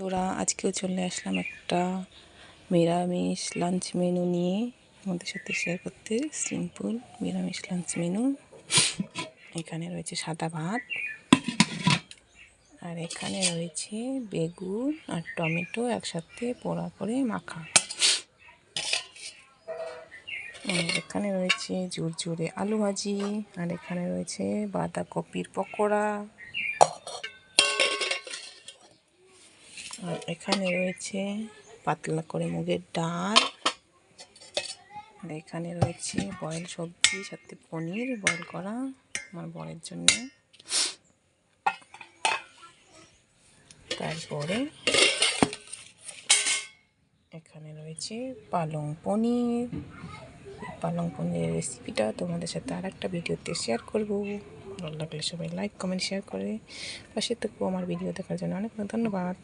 বন্ধুরা, আজকেও চলে আসলাম একটা নিরামিষ লাঞ্চ মেনু নিয়ে আমাদের সাথে শেয়ার করতে। সিম্পল নিরামিষ লাঞ্চ মেনু। এখানে রয়েছে সাদা ভাত, আর এখানে রয়েছে বেগুন আর টমেটো একসাথে পোড়া করে মাখা। এখানে রয়েছে ঝুরঝুরে আলু ভাজি, আর এখানে রয়েছে বাঁধাকপির পকোড়া, আর এখানে রয়েছে পাতলা করে মুগের ডাল, আর এখানে রয়েছে বয়েল সবজি, সাথে পনির বয়েল করা আমার বরের জন্য। তারপরে এখানে রয়েছে পালং পনির। পালং পনিরের রেসিপিটা তোমাদের সাথে আর একটা ভিডিওতে শেয়ার করব। ভালো লাগলে সবাই লাইক কমেন্ট শেয়ার করে পাশে থেকো। আমার ভিডিও দেখার জন্য অনেক ধন্যবাদ।